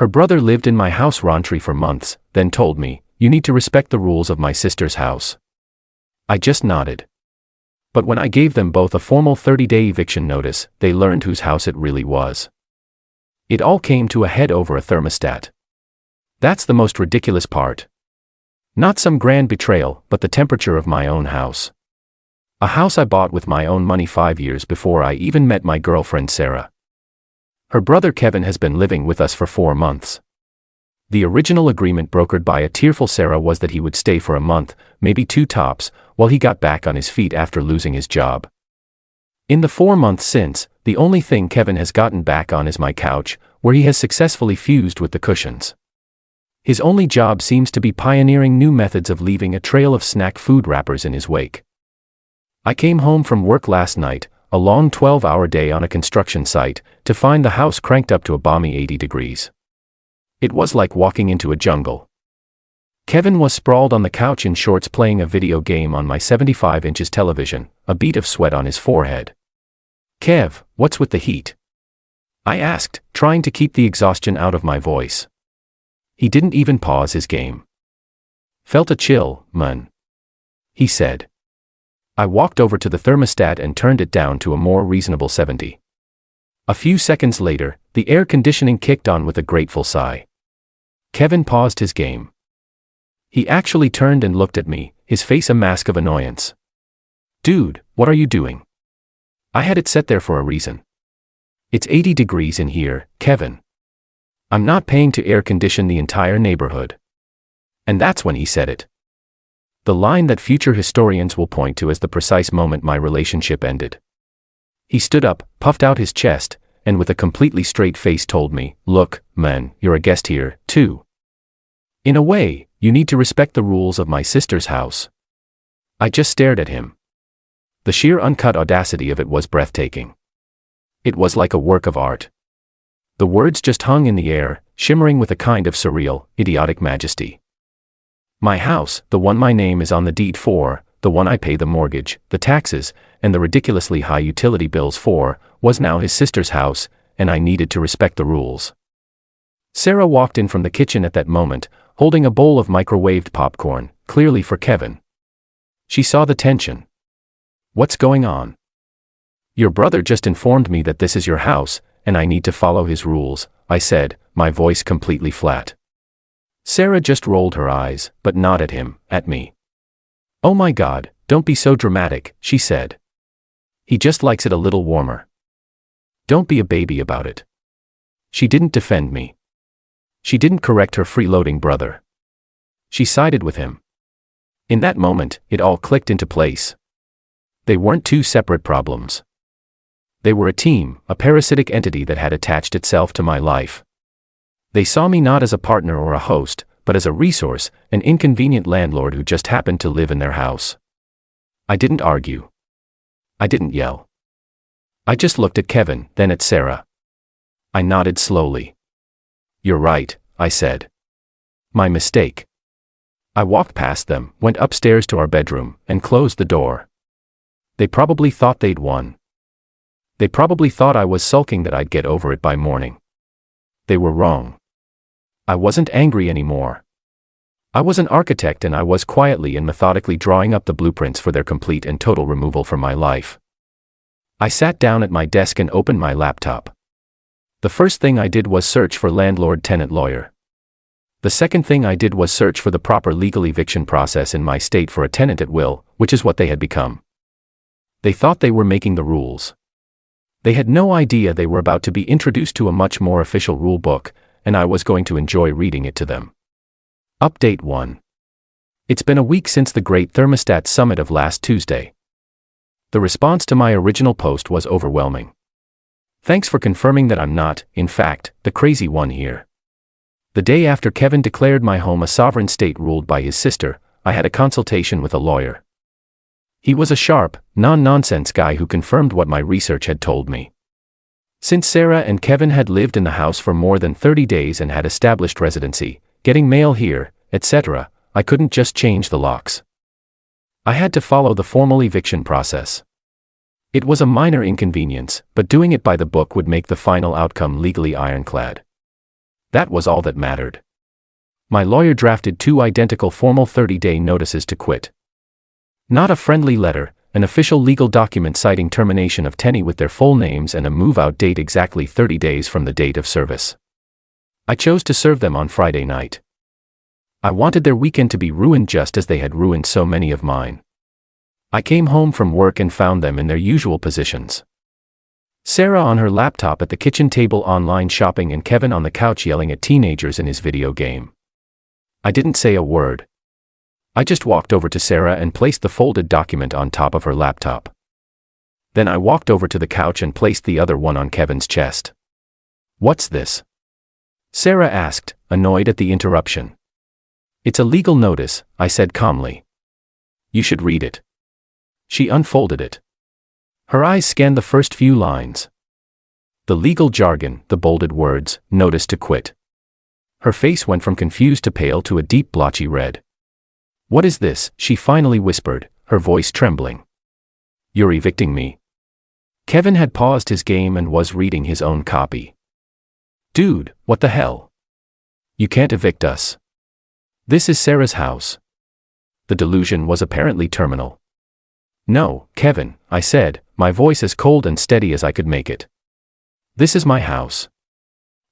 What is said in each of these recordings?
Her brother lived in my house rentry for months, then told me, "You need to respect the rules of my sister's house." I just nodded. But when I gave them both a formal 30-day eviction notice, they learned whose house it really was. It all came to a head over a thermostat. That's the most ridiculous part. Not some grand betrayal, but the temperature of my own house. A house I bought with my own money 5 years before I even met my girlfriend Sarah. Her brother Kevin has been living with us for 4 months. The original agreement brokered by a tearful Sarah was that he would stay for a month, maybe 2 tops, while he got back on his feet after losing his job. In the 4 months since, the only thing Kevin has gotten back on is my couch, where he has successfully fused with the cushions. His only job seems to be pioneering new methods of leaving a trail of snack food wrappers in his wake. I came home from work last night, a long 12-hour day on a construction site, to find the house cranked up to a balmy 80 degrees. It was like walking into a jungle. Kevin was sprawled on the couch in shorts playing a video game on my 75-inch television, a bead of sweat on his forehead. "Kev, what's with the heat?" I asked, trying to keep the exhaustion out of my voice. He didn't even pause his game. "Felt a chill, man," he said. I walked over to the thermostat and turned it down to a more reasonable 70. A few seconds later, the air conditioning kicked on with a grateful sigh. Kevin paused his game. He actually turned and looked at me, his face a mask of annoyance. "Dude, what are you doing? I had it set there for a reason. It's 80 degrees in here, Kevin. I'm not paying to air condition the entire neighborhood." And that's when he said it. The line that future historians will point to as the precise moment my relationship ended. He stood up, puffed out his chest, and with a completely straight face told me, "Look, man, you're a guest here, too. In a way, you need to respect the rules of my sister's house." I just stared at him. The sheer uncut audacity of it was breathtaking. It was like a work of art. The words just hung in the air, shimmering with a kind of surreal, idiotic majesty. My house, the one my name is on the deed for, the one I pay the mortgage, the taxes, and the ridiculously high utility bills for, was now his sister's house, and I needed to respect the rules. Sarah walked in from the kitchen at that moment, holding a bowl of microwaved popcorn, clearly for Kevin. She saw the tension. "What's going on?" "Your brother just informed me that this is your house, and I need to follow his rules," I said, my voice completely flat. Sarah just rolled her eyes, but not at him, at me. "Oh my God, don't be so dramatic," she said. "He just likes it a little warmer. Don't be a baby about it." She didn't defend me. She didn't correct her freeloading brother. She sided with him. In that moment, it all clicked into place. They weren't 2 separate problems. They were a team, a parasitic entity that had attached itself to my life. They saw me not as a partner or a host, but as a resource, an inconvenient landlord who just happened to live in their house. I didn't argue. I didn't yell. I just looked at Kevin, then at Sarah. I nodded slowly. "You're right," I said. "My mistake." I walked past them, went upstairs to our bedroom, and closed the door. They probably thought they'd won. They probably thought I was sulking that I'd get over it by morning. They were wrong. I wasn't angry anymore. I was an architect and I was quietly and methodically drawing up the blueprints for their complete and total removal from my life. I sat down at my desk and opened my laptop. The first thing I did was search for landlord-tenant lawyer. The second thing I did was search for the proper legal eviction process in my state for a tenant at will, which is what they had become. They thought they were making the rules. They had no idea they were about to be introduced to a much more official rule book, and I was going to enjoy reading it to them. Update 1. It's been a week since the Great Thermostat Summit of last Tuesday. The response to my original post was overwhelming. Thanks for confirming that I'm not, in fact, the crazy one here. The day after Kevin declared my home a sovereign state ruled by his sister, I had a consultation with a lawyer. He was a sharp, non-nonsense guy who confirmed what my research had told me. Since Sarah and Kevin had lived in the house for more than 30 days and had established residency, getting mail here, etc., I couldn't just change the locks. I had to follow the formal eviction process. It was a minor inconvenience, but doing it by the book would make the final outcome legally ironclad. That was all that mattered. My lawyer drafted 2 identical formal 30-day notices to quit. Not a friendly letter, an official legal document citing termination of tenure with their full names and a move-out date exactly 30 days from the date of service. I chose to serve them on Friday night. I wanted their weekend to be ruined just as they had ruined so many of mine. I came home from work and found them in their usual positions. Sarah on her laptop at the kitchen table online shopping and Kevin on the couch yelling at teenagers in his video game. I didn't say a word. I just walked over to Sarah and placed the folded document on top of her laptop. Then I walked over to the couch and placed the other one on Kevin's chest. "What's this?" Sarah asked, annoyed at the interruption. "It's a legal notice," I said calmly. "You should read it." She unfolded it. Her eyes scanned the first few lines. The legal jargon, the bolded words, "notice to quit." Her face went from confused to pale to a deep blotchy red. "What is this?" she finally whispered, her voice trembling. "You're evicting me." Kevin had paused his game and was reading his own copy. "Dude, what the hell? You can't evict us. This is Sarah's house." The delusion was apparently terminal. "No, Kevin," I said, my voice as cold and steady as I could make it. "This is my house.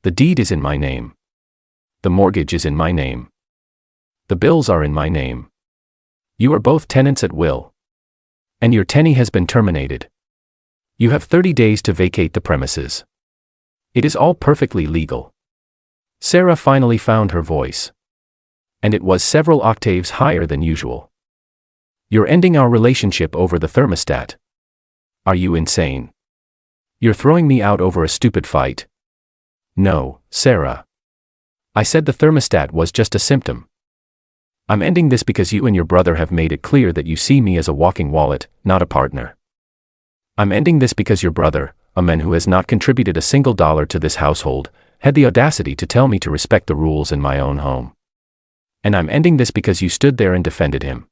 The deed is in my name. The mortgage is in my name. The bills are in my name. You are both tenants at will. And your tenure has been terminated. You have 30 days to vacate the premises. It is all perfectly legal." Sarah finally found her voice. And it was several octaves higher than usual. "You're ending our relationship over the thermostat. Are you insane? You're throwing me out over a stupid fight." "No, Sarah. I said the thermostat was just a symptom. I'm ending this because you and your brother have made it clear that you see me as a walking wallet, not a partner. I'm ending this because your brother, a man who has not contributed a single dollar to this household, had the audacity to tell me to respect the rules in my own home. And I'm ending this because you stood there and defended him.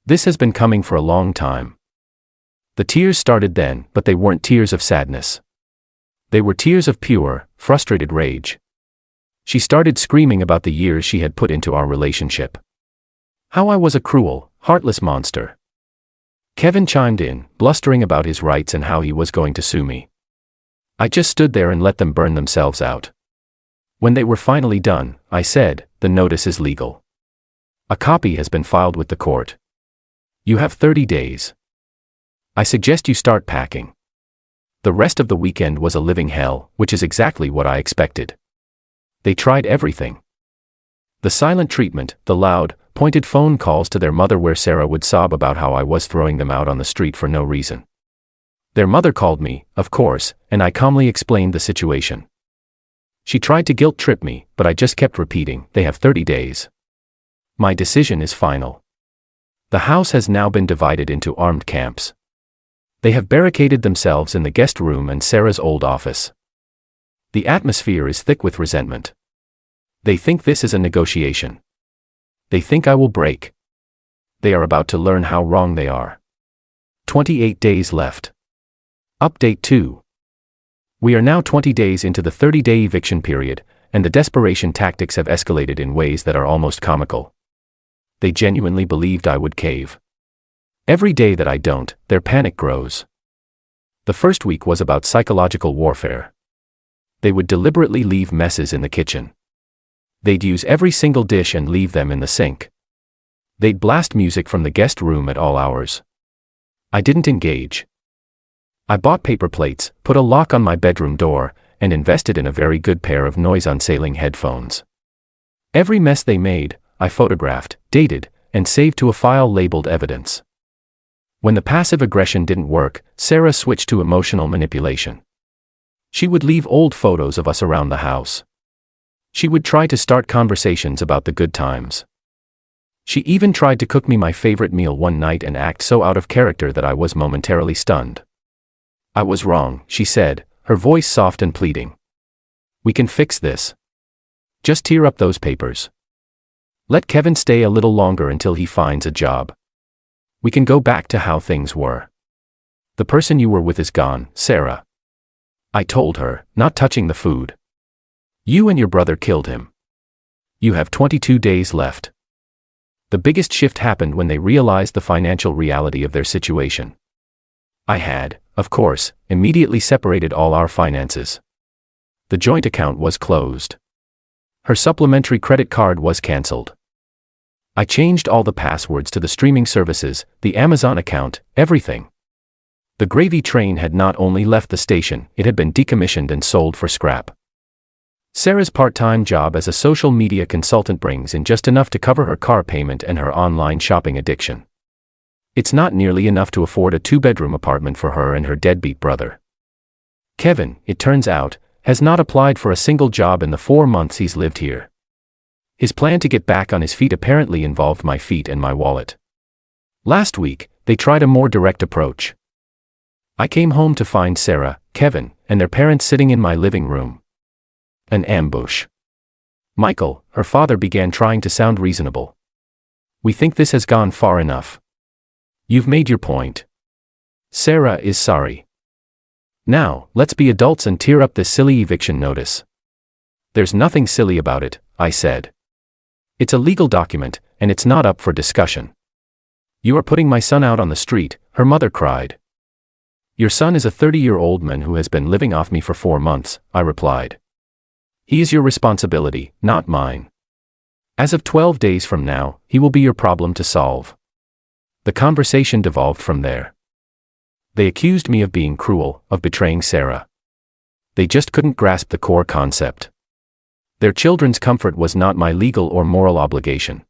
This has been coming for a long time." The tears started then, but they weren't tears of sadness. They were tears of pure, frustrated rage. She started screaming about the years she had put into our relationship. How I was a cruel, heartless monster. Kevin chimed in, blustering about his rights and how he was going to sue me. I just stood there and let them burn themselves out. When they were finally done, I said, "The notice is legal. A copy has been filed with the court. You have 30 days. I suggest you start packing." The rest of the weekend was a living hell, which is exactly what I expected. They tried everything. The silent treatment, the loud, pointed phone calls to their mother where Sarah would sob about how I was throwing them out on the street for no reason. Their mother called me, of course, and I calmly explained the situation. She tried to guilt trip me, but I just kept repeating, "They have 30 days. My decision is final." The house has now been divided into armed camps. They have barricaded themselves in the guest room and Sarah's old office. The atmosphere is thick with resentment. They think this is a negotiation. They think I will break. They are about to learn how wrong they are. 28 days left. Update 2. We are now 20 days into the 30-day eviction period, and the desperation tactics have escalated in ways that are almost comical. They genuinely believed I would cave. Every day that I don't, their panic grows. The first week was about psychological warfare. They would deliberately leave messes in the kitchen. They'd use every single dish and leave them in the sink. They'd blast music from the guest room at all hours. I didn't engage. I bought paper plates, put a lock on my bedroom door, and invested in a very good pair of noise-cancelling headphones. Every mess they made, I photographed, dated, and saved to a file labeled evidence. When the passive aggression didn't work, Sarah switched to emotional manipulation. She would leave old photos of us around the house. She would try to start conversations about the good times. She even tried to cook me my favorite meal one night and act so out of character that I was momentarily stunned. "I was wrong," she said, her voice soft and pleading. "We can fix this. Just tear up those papers. Let Kevin stay a little longer until he finds a job. We can go back to how things were. The person you were with is gone, Sarah." I told her, not touching the food. You and your brother killed him. You have 22 days left. The biggest shift happened when they realized the financial reality of their situation. I had, of course, immediately separated all our finances. The joint account was closed. Her supplementary credit card was canceled. I changed all the passwords to the streaming services, the Amazon account, everything. The gravy train had not only left the station, it had been decommissioned and sold for scrap. Sarah's part-time job as a social media consultant brings in just enough to cover her car payment and her online shopping addiction. It's not nearly enough to afford a 2-bedroom apartment for her and her deadbeat brother. Kevin, it turns out, has not applied for a single job in the 4 months he's lived here. His plan to get back on his feet apparently involved my feet and my wallet. Last week, they tried a more direct approach. I came home to find Sarah, Kevin, and their parents sitting in my living room. An ambush. Michael, her father, began trying to sound reasonable. We think this has gone far enough. You've made your point. Sarah is sorry. Now, let's be adults and tear up this silly eviction notice. There's nothing silly about it, I said. It's a legal document, and it's not up for discussion. You are putting my son out on the street, her mother cried. Your son is a 30-year-old man who has been living off me for 4 months, I replied. He is your responsibility, not mine. As of 12 days from now, he will be your problem to solve. The conversation devolved from there. They accused me of being cruel, of betraying Sarah. They just couldn't grasp the core concept. Their children's comfort was not my legal or moral obligation.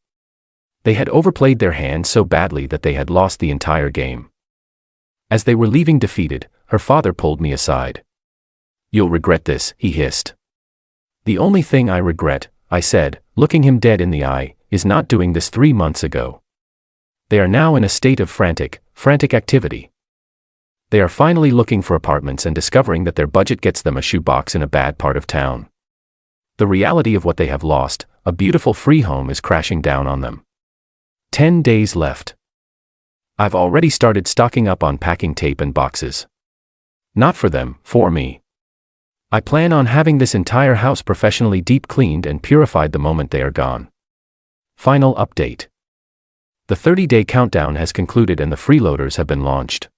They had overplayed their hand so badly that they had lost the entire game. As they were leaving defeated, her father pulled me aside. You'll regret this, he hissed. The only thing I regret, I said, looking him dead in the eye, is not doing this 3 months ago. They are now in a state of frantic activity. They are finally looking for apartments and discovering that their budget gets them a shoebox in a bad part of town. The reality of what they have lost, a beautiful free home, is crashing down on them. 10 days left. I've already started stocking up on packing tape and boxes. Not for them, for me. I plan on having this entire house professionally deep cleaned and purified the moment they are gone. Final update. The 30-day countdown has concluded and the freeloaders have been launched.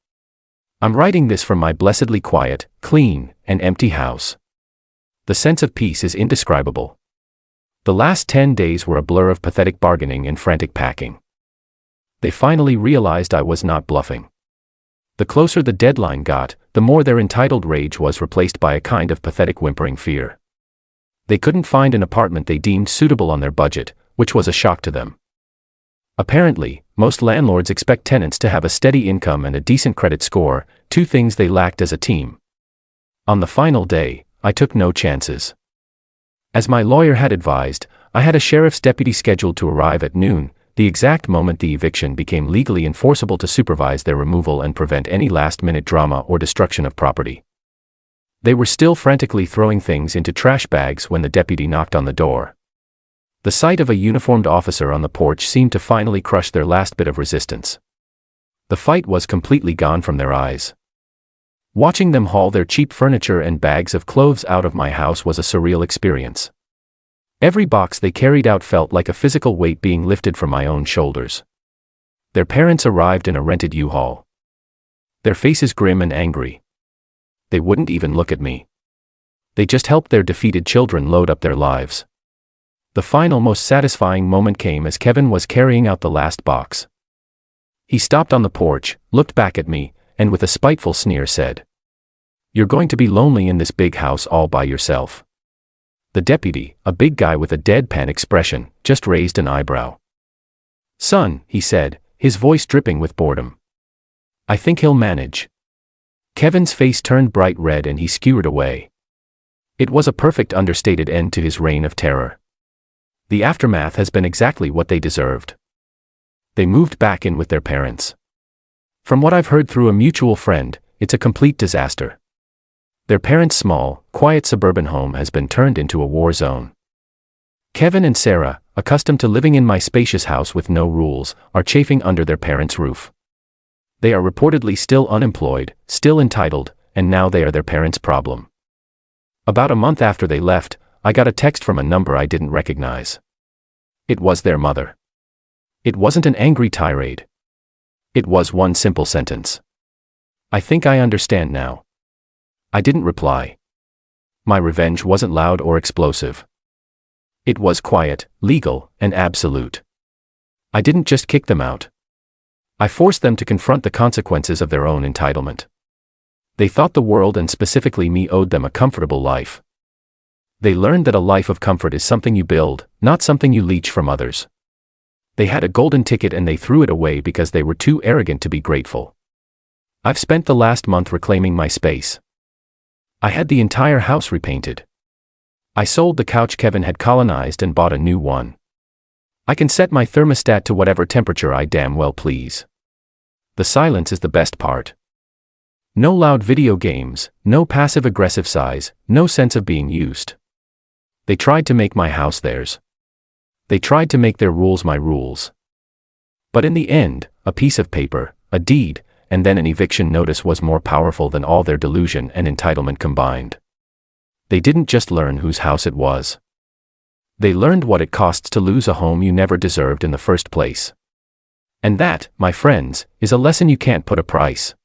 I'm writing this from my blessedly quiet, clean, and empty house. The sense of peace is indescribable. The last 10 days were a blur of pathetic bargaining and frantic packing. They finally realized I was not bluffing. The closer the deadline got, the more their entitled rage was replaced by a kind of pathetic whimpering fear. They couldn't find an apartment they deemed suitable on their budget, which was a shock to them. Apparently, most landlords expect tenants to have a steady income and a decent credit score, 2 things they lacked as a team. On the final day, I took no chances. As my lawyer had advised, I had a sheriff's deputy scheduled to arrive at noon, the exact moment the eviction became legally enforceable, to supervise their removal and prevent any last-minute drama or destruction of property. They were still frantically throwing things into trash bags when the deputy knocked on the door. The sight of a uniformed officer on the porch seemed to finally crush their last bit of resistance. The fight was completely gone from their eyes. Watching them haul their cheap furniture and bags of clothes out of my house was a surreal experience. Every box they carried out felt like a physical weight being lifted from my own shoulders. Their parents arrived in a rented U-Haul. Their faces grim and angry. They wouldn't even look at me. They just helped their defeated children load up their lives. The final, most satisfying moment came as Kevin was carrying out the last box. He stopped on the porch, looked back at me, and with a spiteful sneer said, "You're going to be lonely in this big house all by yourself." The deputy, a big guy with a deadpan expression, just raised an eyebrow. "Son," he said, his voice dripping with boredom. "I think he'll manage." Kevin's face turned bright red and he skewered away. It was a perfect understated end to his reign of terror. The aftermath has been exactly what they deserved. They moved back in with their parents. From what I've heard through a mutual friend, it's a complete disaster. Their parents' small, quiet suburban home has been turned into a war zone. Kevin and Sarah, accustomed to living in my spacious house with no rules, are chafing under their parents' roof. They are reportedly still unemployed, still entitled, and now they are their parents' problem. About a month after they left, I got a text from a number I didn't recognize. It was their mother. It wasn't an angry tirade. It was one simple sentence. "I think I understand now." I didn't reply. My revenge wasn't loud or explosive. It was quiet, legal, and absolute. I didn't just kick them out. I forced them to confront the consequences of their own entitlement. They thought the world and specifically me owed them a comfortable life. They learned that a life of comfort is something you build, not something you leech from others. They had a golden ticket and they threw it away because they were too arrogant to be grateful. I've spent the last month reclaiming my space. I had the entire house repainted. I sold the couch Kevin had colonized and bought a new one. I can set my thermostat to whatever temperature I damn well please. The silence is the best part. No loud video games, no passive-aggressive sighs, no sense of being used. They tried to make my house theirs. They tried to make their rules my rules. But in the end, a piece of paper, a deed, and then an eviction notice was more powerful than all their delusion and entitlement combined. They didn't just learn whose house it was. They learned what it costs to lose a home you never deserved in the first place. And that, my friends, is a lesson you can't put a price.